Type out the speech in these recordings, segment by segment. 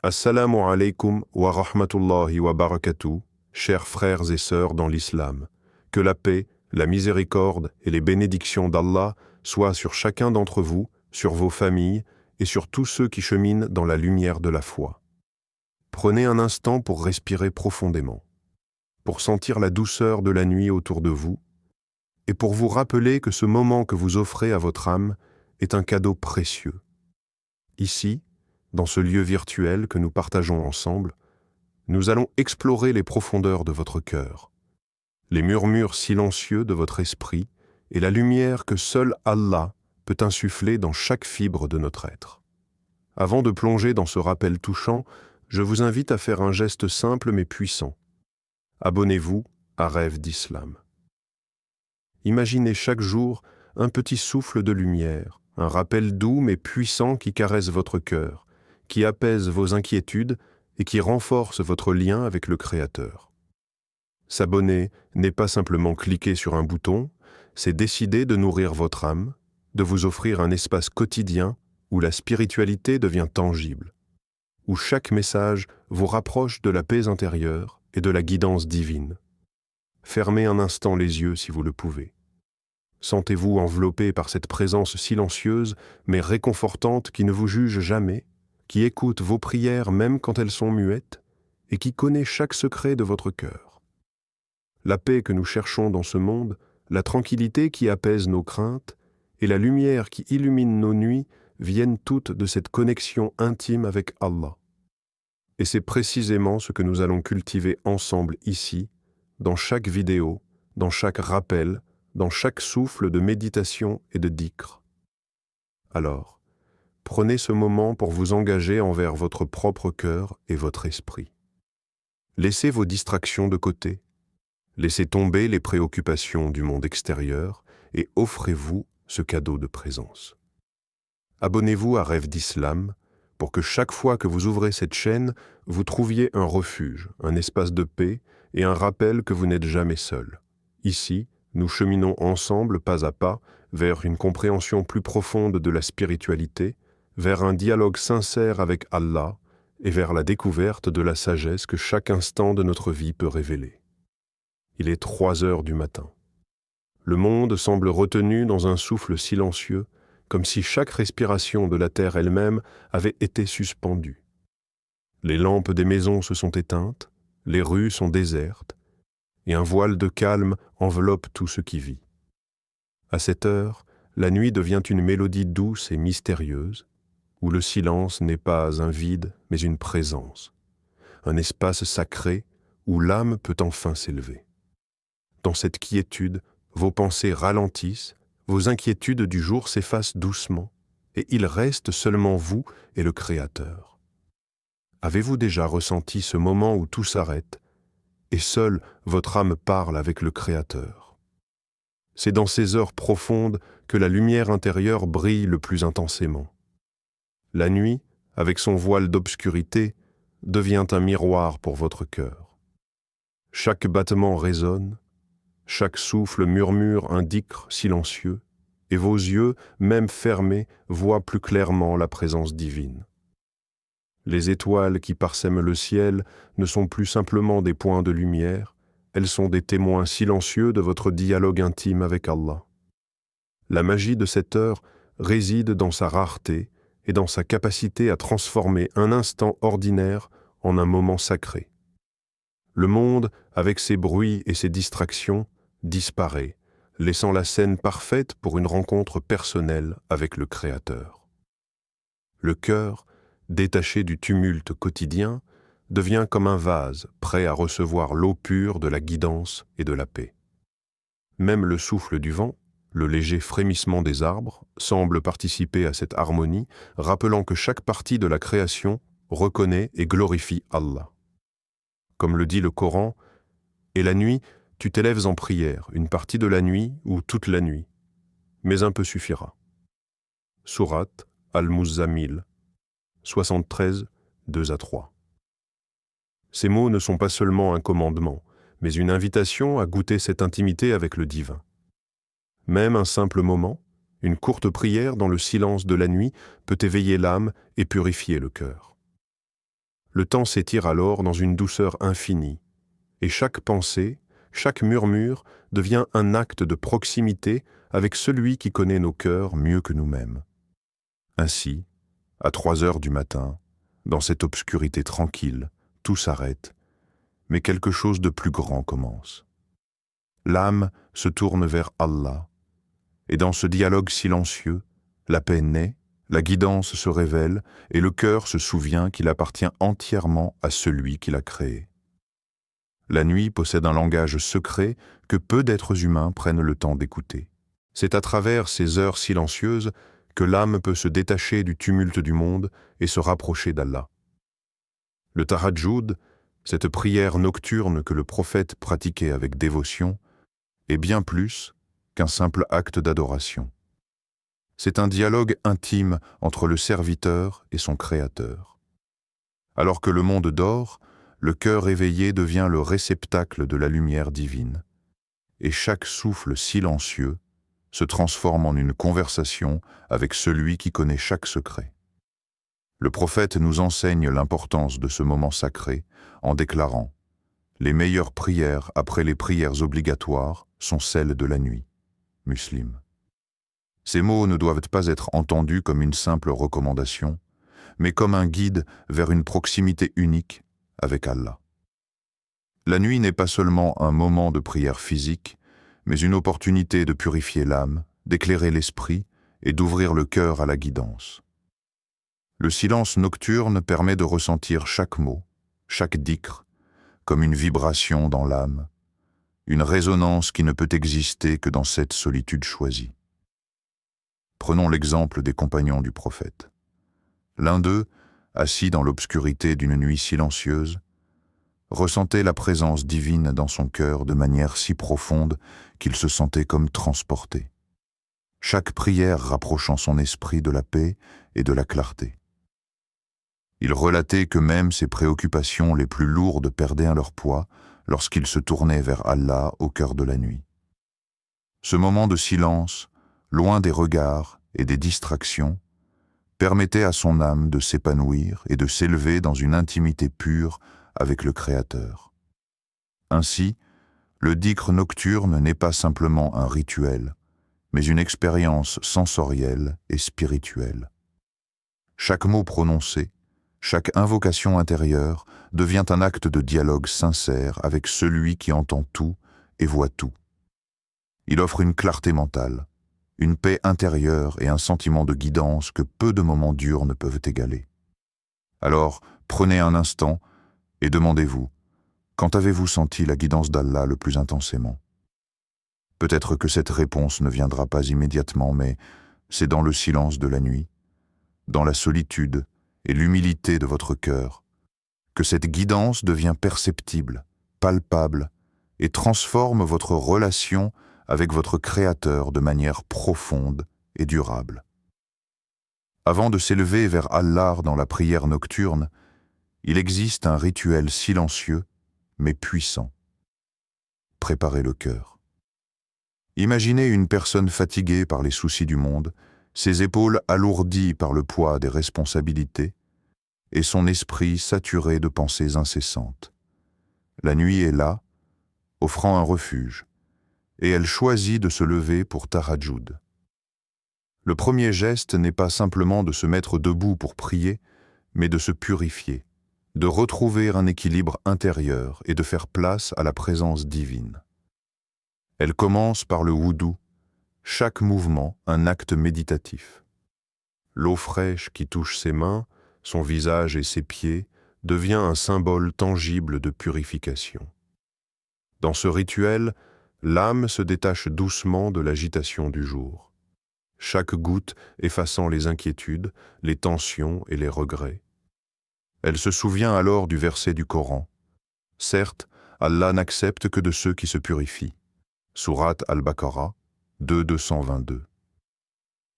Assalamu alaikum wa rahmatullahi wa barakatuh, chers frères et sœurs dans l'islam. Que la paix, la miséricorde et les bénédictions d'Allah soient sur chacun d'entre vous, sur vos familles et sur tous ceux qui cheminent dans la lumière de la foi. Prenez un instant pour respirer profondément, pour sentir la douceur de la nuit autour de vous et pour vous rappeler que ce moment que vous offrez à votre âme est un cadeau précieux. Ici, dans ce lieu virtuel que nous partageons ensemble, nous allons explorer les profondeurs de votre cœur, les murmures silencieux de votre esprit et la lumière que seul Allah peut insuffler dans chaque fibre de notre être. Avant de plonger dans ce rappel touchant, je vous invite à faire un geste simple mais puissant. Abonnez-vous à Rêve d'Islam. Imaginez chaque jour un petit souffle de lumière, un rappel doux mais puissant qui caresse votre cœur, qui apaise vos inquiétudes et qui renforce votre lien avec le Créateur. S'abonner n'est pas simplement cliquer sur un bouton, c'est décider de nourrir votre âme, de vous offrir un espace quotidien où la spiritualité devient tangible, où chaque message vous rapproche de la paix intérieure et de la guidance divine. Fermez un instant les yeux si vous le pouvez. Sentez-vous enveloppé par cette présence silencieuse mais réconfortante qui ne vous juge jamais, qui écoute vos prières même quand elles sont muettes et qui connaît chaque secret de votre cœur. La paix que nous cherchons dans ce monde, la tranquillité qui apaise nos craintes et la lumière qui illumine nos nuits viennent toutes de cette connexion intime avec Allah. Et c'est précisément ce que nous allons cultiver ensemble ici, dans chaque vidéo, dans chaque rappel, dans chaque souffle de méditation et de dhikr. Alors, prenez ce moment pour vous engager envers votre propre cœur et votre esprit. Laissez vos distractions de côté, laissez tomber les préoccupations du monde extérieur et offrez-vous ce cadeau de présence. Abonnez-vous à Rêve d'Islam pour que chaque fois que vous ouvrez cette chaîne, vous trouviez un refuge, un espace de paix et un rappel que vous n'êtes jamais seul. Ici, nous cheminons ensemble pas à pas vers une compréhension plus profonde de la spiritualité, vers un dialogue sincère avec Allah et vers la découverte de la sagesse que chaque instant de notre vie peut révéler. Il est 3 heures du matin. Le monde semble retenu dans un souffle silencieux, comme si chaque respiration de la terre elle-même avait été suspendue. Les lampes des maisons se sont éteintes, les rues sont désertes, et un voile de calme enveloppe tout ce qui vit. À cette heure, la nuit devient une mélodie douce et mystérieuse, où le silence n'est pas un vide, mais une présence, un espace sacré où l'âme peut enfin s'élever. Dans cette quiétude, vos pensées ralentissent, vos inquiétudes du jour s'effacent doucement, et il reste seulement vous et le Créateur. Avez-vous déjà ressenti ce moment où tout s'arrête, et seule votre âme parle avec le Créateur? C'est dans ces heures profondes que la lumière intérieure brille le plus intensément. La nuit, avec son voile d'obscurité, devient un miroir pour votre cœur. Chaque battement résonne, chaque souffle murmure un dhikr silencieux, et vos yeux, même fermés, voient plus clairement la présence divine. Les étoiles qui parsèment le ciel ne sont plus simplement des points de lumière, elles sont des témoins silencieux de votre dialogue intime avec Allah. La magie de cette heure réside dans sa rareté et dans sa capacité à transformer un instant ordinaire en un moment sacré. Le monde, avec ses bruits et ses distractions, disparaît, laissant la scène parfaite pour une rencontre personnelle avec le Créateur. Le cœur, détaché du tumulte quotidien, devient comme un vase prêt à recevoir l'eau pure de la guidance et de la paix. Même le souffle du vent, le léger frémissement des arbres, semble participer à cette harmonie, rappelant que chaque partie de la création reconnaît et glorifie Allah. Comme le dit le Coran, « Et la nuit, tu t'élèves en prière, une partie de la nuit ou toute la nuit, mais un peu suffira. » Sourate Al-Muzammil, 73, 2-3. Ces mots ne sont pas seulement un commandement, mais une invitation à goûter cette intimité avec le divin. Même un simple moment, une courte prière dans le silence de la nuit peut éveiller l'âme et purifier le cœur. Le temps s'étire alors dans une douceur infinie, et chaque pensée, chaque murmure devient un acte de proximité avec celui qui connaît nos cœurs mieux que nous-mêmes. Ainsi, à 3 heures du matin, dans cette obscurité tranquille, tout s'arrête, mais quelque chose de plus grand commence. L'âme se tourne vers Allah, et dans ce dialogue silencieux, la paix naît, la guidance se révèle, et le cœur se souvient qu'il appartient entièrement à celui qui l'a créé. La nuit possède un langage secret que peu d'êtres humains prennent le temps d'écouter. C'est à travers ces heures silencieuses que l'âme peut se détacher du tumulte du monde et se rapprocher d'Allah. Le tahajjud, cette prière nocturne que le prophète pratiquait avec dévotion, est bien plus qu'un simple acte d'adoration. C'est un dialogue intime entre le serviteur et son créateur. Alors que le monde dort, le cœur éveillé devient le réceptacle de la lumière divine, et chaque souffle silencieux se transforme en une conversation avec celui qui connaît chaque secret. Le prophète nous enseigne l'importance de ce moment sacré en déclarant « Les meilleures prières après les prières obligatoires sont celles de la nuit. » Muslim. Ces mots ne doivent pas être entendus comme une simple recommandation, mais comme un guide vers une proximité unique avec Allah. La nuit n'est pas seulement un moment de prière physique, mais une opportunité de purifier l'âme, d'éclairer l'esprit et d'ouvrir le cœur à la guidance. Le silence nocturne permet de ressentir chaque mot, chaque dhikr, comme une vibration dans l'âme, une résonance qui ne peut exister que dans cette solitude choisie. Prenons l'exemple des compagnons du prophète. L'un d'eux, assis dans l'obscurité d'une nuit silencieuse, ressentait la présence divine dans son cœur de manière si profonde qu'il se sentait comme transporté, chaque prière rapprochant son esprit de la paix et de la clarté. Il relatait que même ses préoccupations les plus lourdes perdaient leur poids lorsqu'il se tournait vers Allah au cœur de la nuit. Ce moment de silence, loin des regards et des distractions, permettait à son âme de s'épanouir et de s'élever dans une intimité pure avec le Créateur. Ainsi, le dhikr nocturne n'est pas simplement un rituel, mais une expérience sensorielle et spirituelle. Chaque mot prononcé, chaque invocation intérieure devient un acte de dialogue sincère avec celui qui entend tout et voit tout. Il offre une clarté mentale, une paix intérieure et un sentiment de guidance que peu de moments durs ne peuvent égaler. Alors, prenez un instant et demandez-vous, quand avez-vous senti la guidance d'Allah le plus intensément? Peut-être que cette réponse ne viendra pas immédiatement, mais c'est dans le silence de la nuit, dans la solitude et l'humilité de votre cœur, que cette guidance devient perceptible, palpable et transforme votre relation avec votre Créateur de manière profonde et durable. Avant de s'élever vers Allah dans la prière nocturne, il existe un rituel silencieux mais puissant. Préparez le cœur. Imaginez une personne fatiguée par les soucis du monde, ses épaules alourdies par le poids des responsabilités et son esprit saturé de pensées incessantes. La nuit est là, offrant un refuge, et elle choisit de se lever pour tahajjud. Le premier geste n'est pas simplement de se mettre debout pour prier, mais de se purifier, de retrouver un équilibre intérieur et de faire place à la présence divine. Elle commence par le wudu, chaque mouvement un acte méditatif. L'eau fraîche qui touche ses mains, son visage et ses pieds devient un symbole tangible de purification. Dans ce rituel, l'âme se détache doucement de l'agitation du jour, chaque goutte effaçant les inquiétudes, les tensions et les regrets. Elle se souvient alors du verset du Coran. Certes, Allah n'accepte que de ceux qui se purifient. Sourate Al-Baqarah 2:222.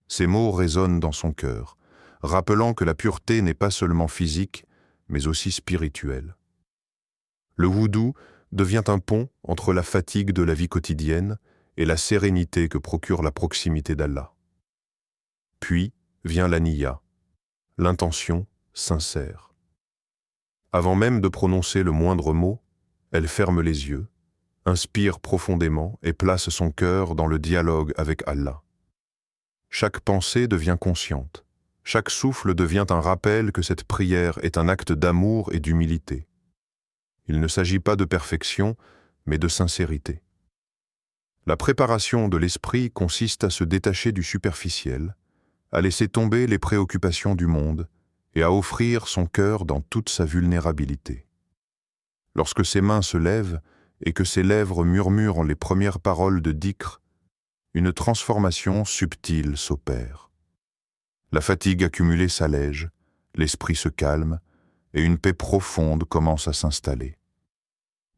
Ces mots résonnent dans son cœur, rappelant que la pureté n'est pas seulement physique, mais aussi spirituelle. Le wudu devient un pont entre la fatigue de la vie quotidienne et la sérénité que procure la proximité d'Allah. Puis vient la niyya, l'intention sincère. Avant même de prononcer le moindre mot, elle ferme les yeux, inspire profondément et place son cœur dans le dialogue avec Allah. Chaque pensée devient consciente. Chaque souffle devient un rappel que cette prière est un acte d'amour et d'humilité. Il ne s'agit pas de perfection, mais de sincérité. La préparation de l'esprit consiste à se détacher du superficiel, à laisser tomber les préoccupations du monde et à offrir son cœur dans toute sa vulnérabilité. Lorsque ses mains se lèvent et que ses lèvres murmurent les premières paroles de dhikr, une transformation subtile s'opère. La fatigue accumulée s'allège, l'esprit se calme et une paix profonde commence à s'installer.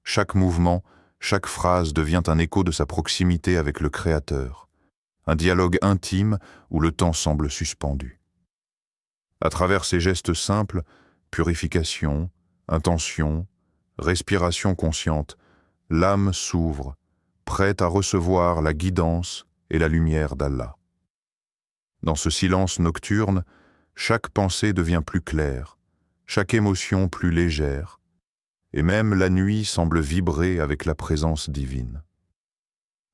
Chaque mouvement, chaque phrase devient un écho de sa proximité avec le Créateur, un dialogue intime où le temps semble suspendu. À travers ces gestes simples, purification, intention, respiration consciente, l'âme s'ouvre, prête à recevoir la guidance et la lumière d'Allah. Dans ce silence nocturne, chaque pensée devient plus claire, chaque émotion plus légère, et même la nuit semble vibrer avec la présence divine.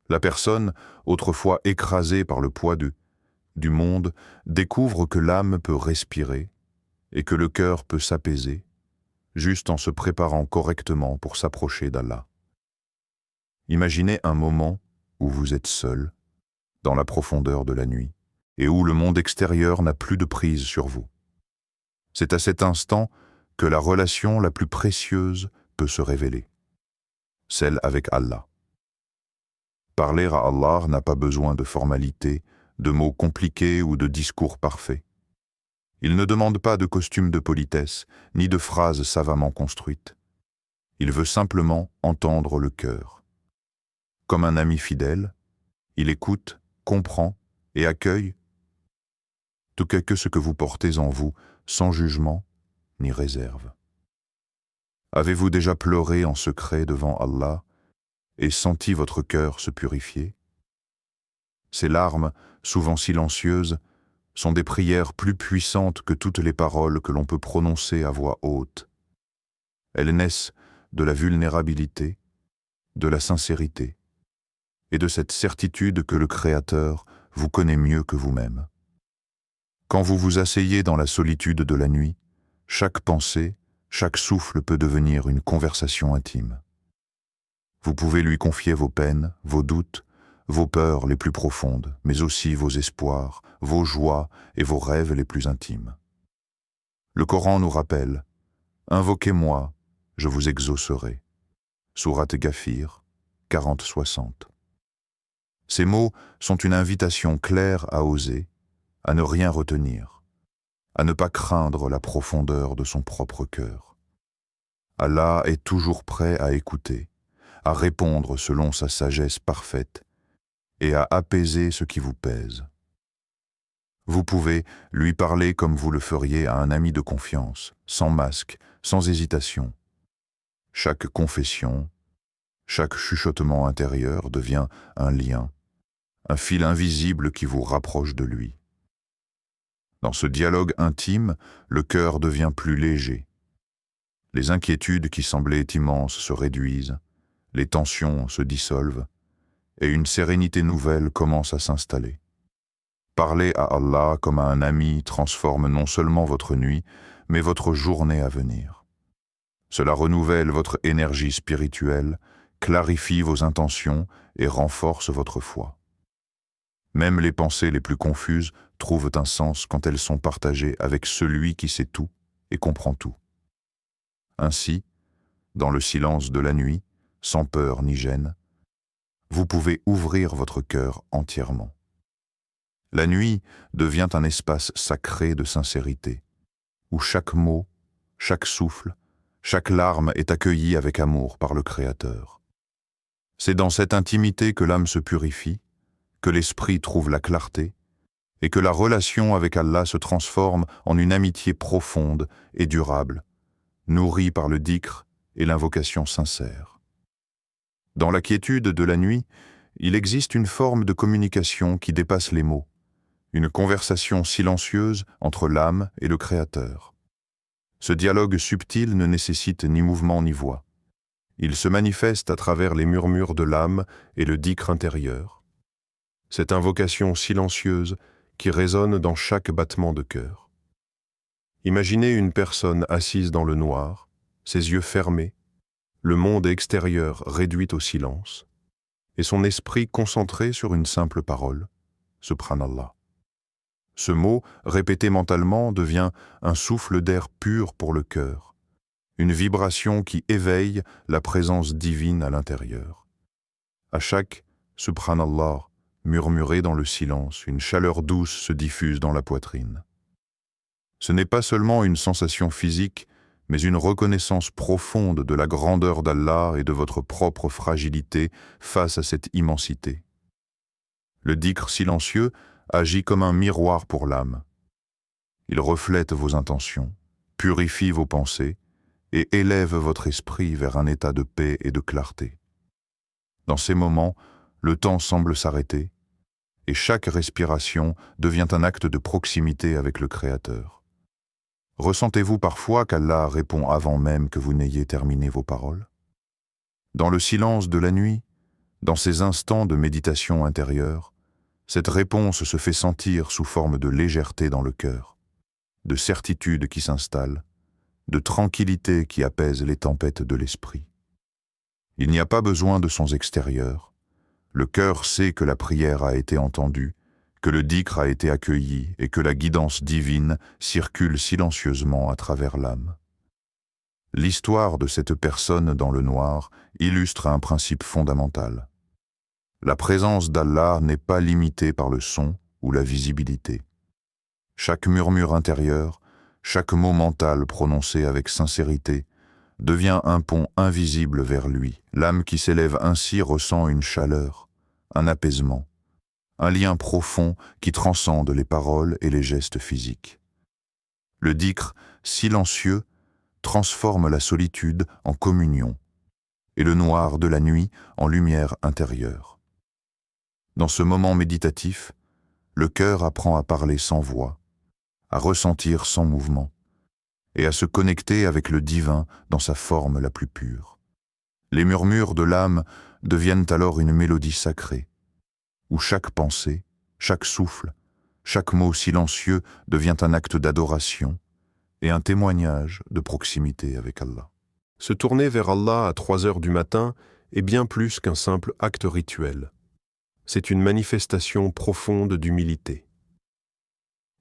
La personne, autrefois écrasée par le poids du monde, découvre que l'âme peut respirer et que le cœur peut s'apaiser, juste en se préparant correctement pour s'approcher d'Allah. Imaginez un moment où vous êtes seul, dans la profondeur de la nuit, et où le monde extérieur n'a plus de prise sur vous. C'est à cet instant que la relation la plus précieuse peut se révéler, celle avec Allah. Parler à Allah n'a pas besoin de formalités, de mots compliqués ou de discours parfaits. Il ne demande pas de costume de politesse, ni de phrases savamment construites. Il veut simplement entendre le cœur. Comme un ami fidèle, il écoute, comprend et accueille tout que ce que vous portez en vous, sans jugement ni réserve. Avez-vous déjà pleuré en secret devant Allah et senti votre cœur se purifier? Ces larmes, souvent silencieuses, sont des prières plus puissantes que toutes les paroles que l'on peut prononcer à voix haute. Elles naissent de la vulnérabilité, de la sincérité et de cette certitude que le Créateur vous connaît mieux que vous-même. Quand vous vous asseyez dans la solitude de la nuit, chaque pensée, chaque souffle peut devenir une conversation intime. Vous pouvez lui confier vos peines, vos doutes, vos peurs les plus profondes, mais aussi vos espoirs, vos joies et vos rêves les plus intimes. Le Coran nous rappelle « Invoquez-moi, je vous exaucerai » Sourate Ghafir, 40-60. Ces mots sont une invitation claire à oser, à ne rien retenir, à ne pas craindre la profondeur de son propre cœur. Allah est toujours prêt à écouter, à répondre selon sa sagesse parfaite et à apaiser ce qui vous pèse. Vous pouvez lui parler comme vous le feriez à un ami de confiance, sans masque, sans hésitation. Chaque confession, chaque chuchotement intérieur devient un lien, un fil invisible qui vous rapproche de lui. Dans ce dialogue intime, le cœur devient plus léger. Les inquiétudes qui semblaient immenses se réduisent, les tensions se dissolvent, et une sérénité nouvelle commence à s'installer. Parler à Allah comme à un ami transforme non seulement votre nuit, mais votre journée à venir. Cela renouvelle votre énergie spirituelle, clarifie vos intentions et renforce votre foi. Même les pensées les plus confuses trouvent un sens quand elles sont partagées avec celui qui sait tout et comprend tout. Ainsi, dans le silence de la nuit, sans peur ni gêne, vous pouvez ouvrir votre cœur entièrement. La nuit devient un espace sacré de sincérité, où chaque mot, chaque souffle, chaque larme est accueillie avec amour par le Créateur. C'est dans cette intimité que l'âme se purifie, que l'esprit trouve la clarté, et que la relation avec Allah se transforme en une amitié profonde et durable, nourrie par le dhikr et l'invocation sincère. Dans la quiétude de la nuit, il existe une forme de communication qui dépasse les mots, une conversation silencieuse entre l'âme et le Créateur. Ce dialogue subtil ne nécessite ni mouvement ni voix. Il se manifeste à travers les murmures de l'âme et le dhikr intérieur. Cette invocation silencieuse qui résonne dans chaque battement de cœur. Imaginez une personne assise dans le noir, ses yeux fermés, le monde extérieur réduit au silence, et son esprit concentré sur une simple parole, Subhanallah. Ce mot, répété mentalement, devient un souffle d'air pur pour le cœur, une vibration qui éveille la présence divine à l'intérieur. À chaque Subhanallah murmuré dans le silence, une chaleur douce se diffuse dans la poitrine. Ce n'est pas seulement une sensation physique, mais une reconnaissance profonde de la grandeur d'Allah et de votre propre fragilité face à cette immensité. Le dhikr silencieux agit comme un miroir pour l'âme. Il reflète vos intentions, purifie vos pensées et élève votre esprit vers un état de paix et de clarté. Dans ces moments, le temps semble s'arrêter et chaque respiration devient un acte de proximité avec le Créateur. Ressentez-vous parfois qu'Allah répond avant même que vous n'ayez terminé vos paroles? Dans le silence de la nuit, dans ces instants de méditation intérieure, cette réponse se fait sentir sous forme de légèreté dans le cœur, de certitude qui s'installe, de tranquillité qui apaise les tempêtes de l'esprit. Il n'y a pas besoin de sons extérieurs. Le cœur sait que la prière a été entendue, que le dhikr a été accueilli et que la guidance divine circule silencieusement à travers l'âme. L'histoire de cette personne dans le noir illustre un principe fondamental. La présence d'Allah n'est pas limitée par le son ou la visibilité. Chaque murmure intérieur, chaque mot mental prononcé avec sincérité, devient un pont invisible vers lui. L'âme qui s'élève ainsi ressent une chaleur, un apaisement, un lien profond qui transcende les paroles et les gestes physiques. Le dhikr, silencieux, transforme la solitude en communion et le noir de la nuit en lumière intérieure. Dans ce moment méditatif, le cœur apprend à parler sans voix, à ressentir sans mouvement et à se connecter avec le divin dans sa forme la plus pure. Les murmures de l'âme deviennent alors une mélodie sacrée, où chaque pensée, chaque souffle, chaque mot silencieux devient un acte d'adoration et un témoignage de proximité avec Allah. Se tourner vers Allah à 3 heures du matin est bien plus qu'un simple acte rituel. C'est une manifestation profonde d'humilité.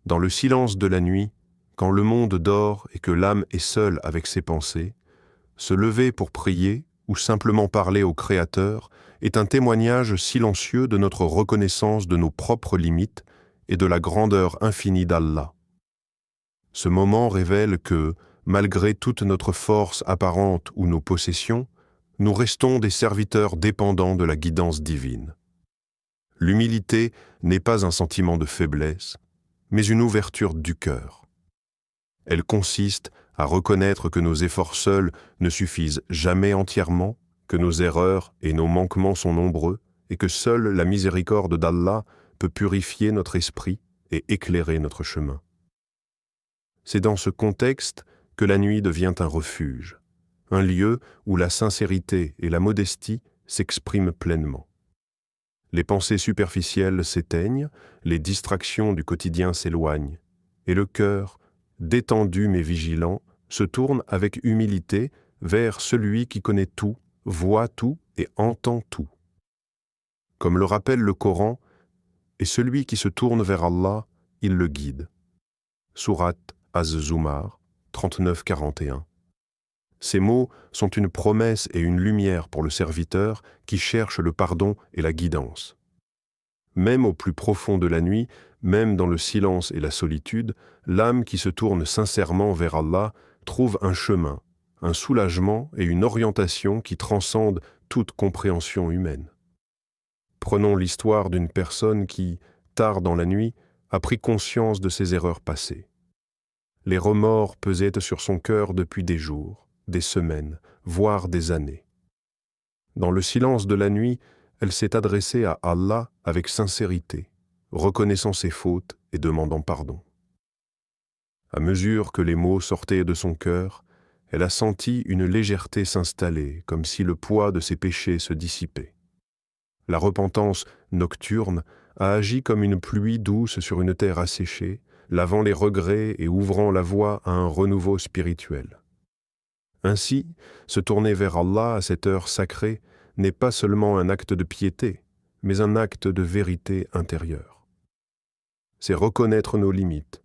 Dans le silence de la nuit, quand le monde dort et que l'âme est seule avec ses pensées, se lever pour prier ou simplement parler au Créateur est un témoignage silencieux de notre reconnaissance de nos propres limites et de la grandeur infinie d'Allah. Ce moment révèle que, malgré toute notre force apparente ou nos possessions, nous restons des serviteurs dépendants de la guidance divine. L'humilité n'est pas un sentiment de faiblesse, mais une ouverture du cœur. Elle consiste à reconnaître que nos efforts seuls ne suffisent jamais entièrement, que nos erreurs et nos manquements sont nombreux, et que seule la miséricorde d'Allah peut purifier notre esprit et éclairer notre chemin. C'est dans ce contexte que la nuit devient un refuge, un lieu où la sincérité et la modestie s'expriment pleinement. Les pensées superficielles s'éteignent, les distractions du quotidien s'éloignent, et le cœur, détendu mais vigilant, se tourne avec humilité vers celui qui connaît tout, voit tout et entend tout. Comme le rappelle le Coran, et celui qui se tourne vers Allah, il le guide. Sourate Az-Zumar, 39-41. Ces mots sont une promesse et une lumière pour le serviteur qui cherche le pardon et la guidance. Même au plus profond de la nuit, même dans le silence et la solitude, l'âme qui se tourne sincèrement vers Allah trouve un chemin, un soulagement et une orientation qui transcendent toute compréhension humaine. Prenons l'histoire d'une personne qui, tard dans la nuit, a pris conscience de ses erreurs passées. Les remords pesaient sur son cœur depuis des jours, des semaines, voire des années. Dans le silence de la nuit, elle s'est adressée à Allah avec sincérité, reconnaissant ses fautes et demandant pardon. À mesure que les mots sortaient de son cœur, elle a senti une légèreté s'installer, comme si le poids de ses péchés se dissipait. La repentance nocturne a agi comme une pluie douce sur une terre asséchée, lavant les regrets et ouvrant la voie à un renouveau spirituel. Ainsi, se tourner vers Allah à cette heure sacrée n'est pas seulement un acte de piété, mais un acte de vérité intérieure. C'est reconnaître nos limites,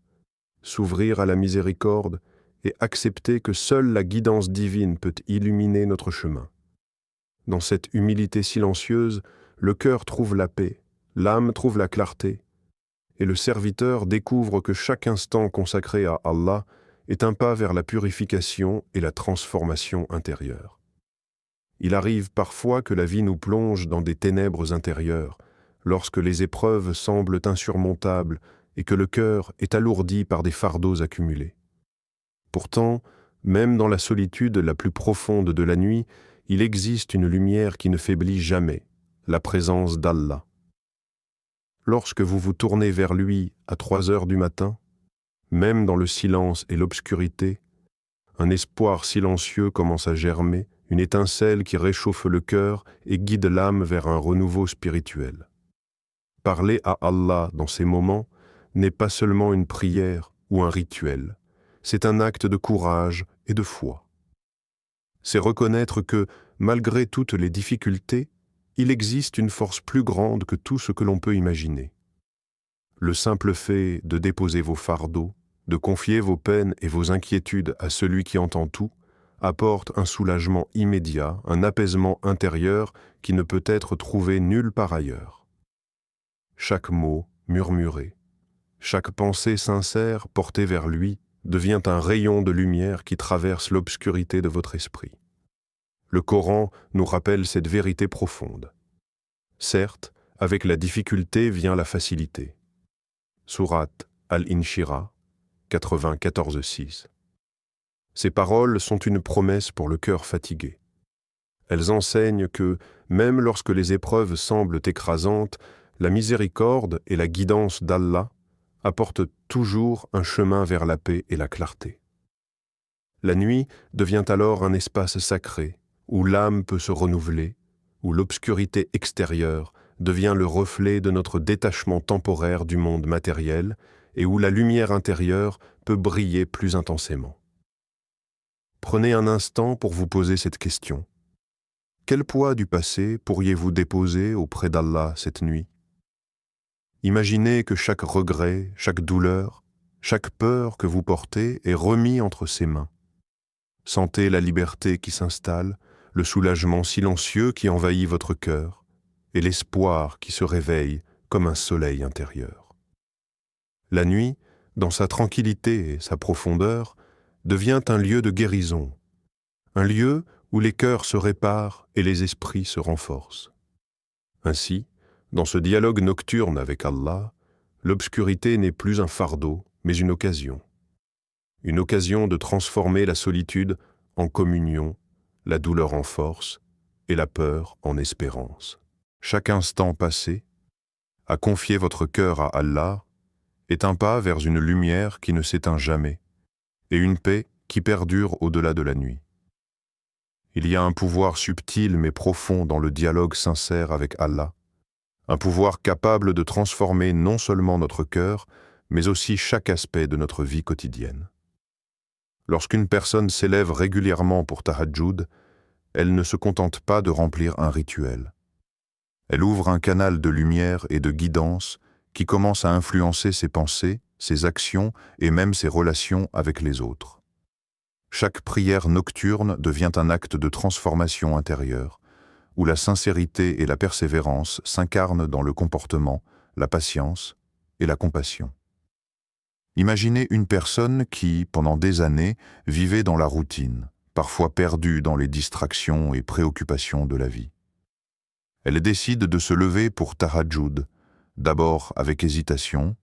s'ouvrir à la miséricorde et accepter que seule la guidance divine peut illuminer notre chemin. Dans cette humilité silencieuse, le cœur trouve la paix, l'âme trouve la clarté, et le serviteur découvre que chaque instant consacré à Allah est un pas vers la purification et la transformation intérieure. Il arrive parfois que la vie nous plonge dans des ténèbres intérieures, lorsque les épreuves semblent insurmontables et que le cœur est alourdi par des fardeaux accumulés. Pourtant, même dans la solitude la plus profonde de la nuit, il existe une lumière qui ne faiblit jamais, la présence d'Allah. Lorsque vous vous tournez vers lui à 3 heures du matin, même dans le silence et l'obscurité, un espoir silencieux commence à germer, une étincelle qui réchauffe le cœur et guide l'âme vers un renouveau spirituel. Parler à Allah dans ces moments n'est pas seulement une prière ou un rituel, c'est un acte de courage et de foi. C'est reconnaître que, malgré toutes les difficultés, il existe une force plus grande que tout ce que l'on peut imaginer. Le simple fait de déposer vos fardeaux, de confier vos peines et vos inquiétudes à celui qui entend tout, apporte un soulagement immédiat, un apaisement intérieur qui ne peut être trouvé nulle part ailleurs. Chaque mot murmuré, chaque pensée sincère portée vers lui devient un rayon de lumière qui traverse l'obscurité de votre esprit. Le Coran nous rappelle cette vérité profonde. Certes, avec la difficulté vient la facilité. Sourate Al-Inshirah, 94:6. Ces paroles sont une promesse pour le cœur fatigué. Elles enseignent que, même lorsque les épreuves semblent écrasantes, la miséricorde et la guidance d'Allah apportent toujours un chemin vers la paix et la clarté. La nuit devient alors un espace sacré, où l'âme peut se renouveler, où l'obscurité extérieure devient le reflet de notre détachement temporaire du monde matériel et où la lumière intérieure peut briller plus intensément. Prenez un instant pour vous poser cette question. Quel poids du passé pourriez-vous déposer auprès d'Allah cette nuit? Imaginez que chaque regret, chaque douleur, chaque peur que vous portez est remis entre ses mains. Sentez la liberté qui s'installe, le soulagement silencieux qui envahit votre cœur et l'espoir qui se réveille comme un soleil intérieur. La nuit, dans sa tranquillité et sa profondeur, devient un lieu de guérison, un lieu où les cœurs se réparent et les esprits se renforcent. Ainsi, dans ce dialogue nocturne avec Allah, l'obscurité n'est plus un fardeau, mais une occasion de transformer la solitude en communion, la douleur en force et la peur en espérance. Chaque instant passé, à confier votre cœur à Allah, est un pas vers une lumière qui ne s'éteint jamais et une paix qui perdure au-delà de la nuit. Il y a un pouvoir subtil mais profond dans le dialogue sincère avec Allah, un pouvoir capable de transformer non seulement notre cœur, mais aussi chaque aspect de notre vie quotidienne. Lorsqu'une personne s'élève régulièrement pour Tahajjud, elle ne se contente pas de remplir un rituel. Elle ouvre un canal de lumière et de guidance qui commence à influencer ses pensées, ses actions et même ses relations avec les autres. Chaque prière nocturne devient un acte de transformation intérieure, où la sincérité et la persévérance s'incarnent dans le comportement, la patience et la compassion. Imaginez une personne qui, pendant des années, vivait dans la routine, parfois perdue dans les distractions et préoccupations de la vie. Elle décide de se lever pour Tahajjud, d'abord avec hésitation,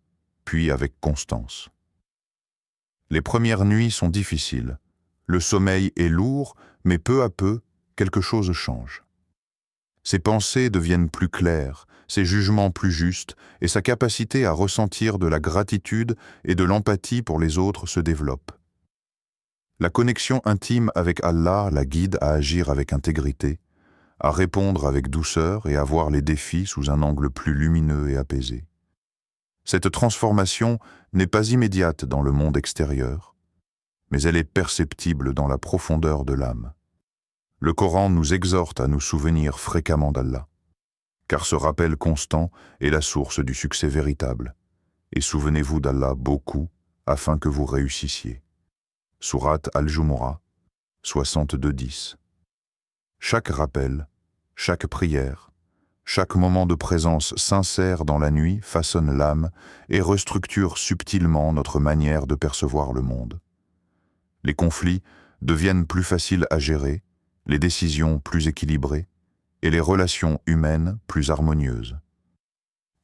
puis avec constance. Les premières nuits sont difficiles, le sommeil est lourd, mais peu à peu, quelque chose change. Ses pensées deviennent plus claires, ses jugements plus justes, et sa capacité à ressentir de la gratitude et de l'empathie pour les autres se développe. La connexion intime avec Allah la guide à agir avec intégrité, à répondre avec douceur et à voir les défis sous un angle plus lumineux et apaisé. Cette transformation n'est pas immédiate dans le monde extérieur, mais elle est perceptible dans la profondeur de l'âme. Le Coran nous exhorte à nous souvenir fréquemment d'Allah, car ce rappel constant est la source du succès véritable. Et souvenez-vous d'Allah beaucoup afin que vous réussissiez. Sourate Al-Jumu'ah, 62-10. Chaque rappel, chaque prière, chaque moment de présence sincère dans la nuit façonne l'âme et restructure subtilement notre manière de percevoir le monde. Les conflits deviennent plus faciles à gérer, les décisions plus équilibrées et les relations humaines plus harmonieuses.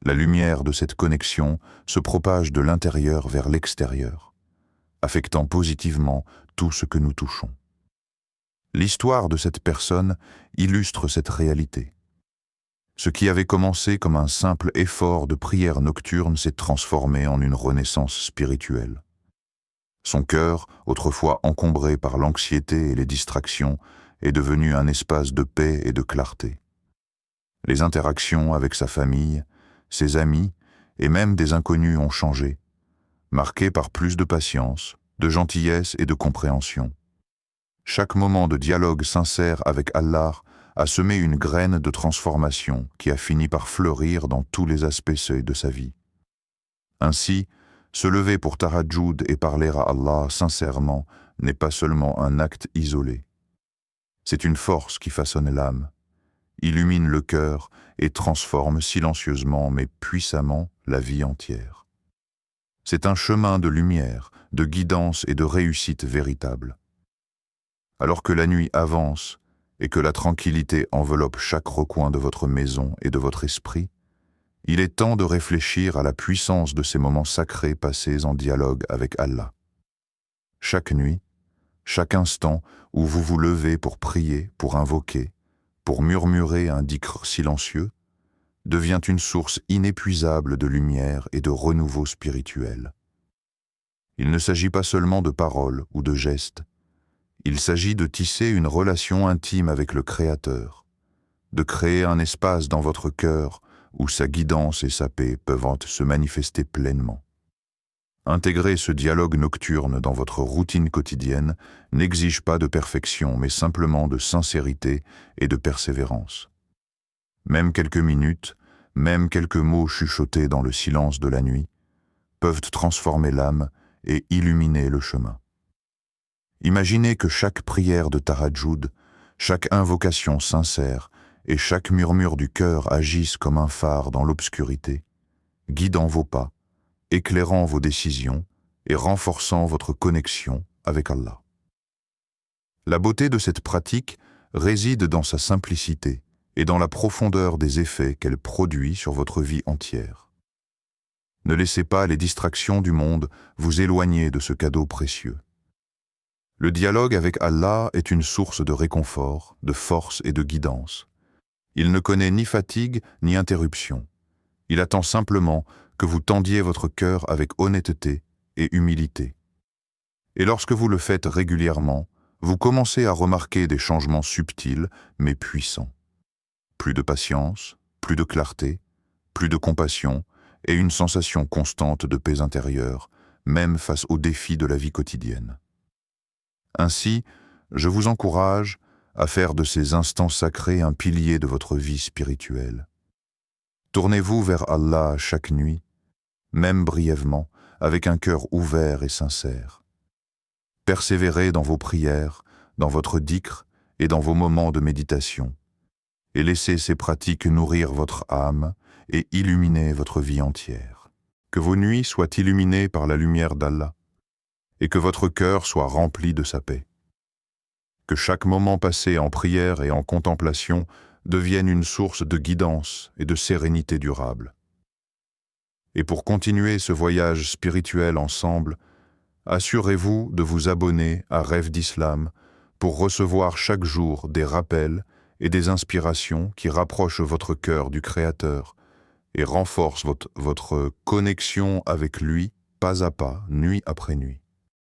La lumière de cette connexion se propage de l'intérieur vers l'extérieur, affectant positivement tout ce que nous touchons. L'histoire de cette personne illustre cette réalité. Ce qui avait commencé comme un simple effort de prière nocturne s'est transformé en une renaissance spirituelle. Son cœur, autrefois encombré par l'anxiété et les distractions, est devenu un espace de paix et de clarté. Les interactions avec sa famille, ses amis et même des inconnus ont changé, marqués par plus de patience, de gentillesse et de compréhension. Chaque moment de dialogue sincère avec Allah a semé une graine de transformation qui a fini par fleurir dans tous les aspects de sa vie. Ainsi, se lever pour Tahajjud et parler à Allah sincèrement n'est pas seulement un acte isolé. C'est une force qui façonne l'âme, illumine le cœur et transforme silencieusement mais puissamment la vie entière. C'est un chemin de lumière, de guidance et de réussite véritable. Alors que la nuit avance et que la tranquillité enveloppe chaque recoin de votre maison et de votre esprit, il est temps de réfléchir à la puissance de ces moments sacrés passés en dialogue avec Allah. Chaque nuit, chaque instant où vous vous levez pour prier, pour invoquer, pour murmurer un dhikr silencieux, devient une source inépuisable de lumière et de renouveau spirituel. Il ne s'agit pas seulement de paroles ou de gestes, il s'agit de tisser une relation intime avec le Créateur, de créer un espace dans votre cœur où sa guidance et sa paix peuvent se manifester pleinement. Intégrer ce dialogue nocturne dans votre routine quotidienne n'exige pas de perfection, mais simplement de sincérité et de persévérance. Même quelques minutes, même quelques mots chuchotés dans le silence de la nuit, peuvent transformer l'âme et illuminer le chemin. Imaginez que chaque prière de Tahajjud, chaque invocation sincère et chaque murmure du cœur agissent comme un phare dans l'obscurité, guidant vos pas, éclairant vos décisions et renforçant votre connexion avec Allah. La beauté de cette pratique réside dans sa simplicité et dans la profondeur des effets qu'elle produit sur votre vie entière. Ne laissez pas les distractions du monde vous éloigner de ce cadeau précieux. Le dialogue avec Allah est une source de réconfort, de force et de guidance. Il ne connaît ni fatigue ni interruption. Il attend simplement que vous tendiez votre cœur avec honnêteté et humilité. Et lorsque vous le faites régulièrement, vous commencez à remarquer des changements subtils mais puissants. Plus de patience, plus de clarté, plus de compassion et une sensation constante de paix intérieure, même face aux défis de la vie quotidienne. Ainsi, je vous encourage à faire de ces instants sacrés un pilier de votre vie spirituelle. Tournez-vous vers Allah chaque nuit, même brièvement, avec un cœur ouvert et sincère. Persévérez dans vos prières, dans votre dhikr et dans vos moments de méditation, et laissez ces pratiques nourrir votre âme et illuminer votre vie entière. Que vos nuits soient illuminées par la lumière d'Allah, et que votre cœur soit rempli de sa paix. Que chaque moment passé en prière et en contemplation devienne une source de guidance et de sérénité durable. Et pour continuer ce voyage spirituel ensemble, assurez-vous de vous abonner à Rêve d'Islam pour recevoir chaque jour des rappels et des inspirations qui rapprochent votre cœur du Créateur et renforcent votre connexion avec lui pas à pas, nuit après nuit.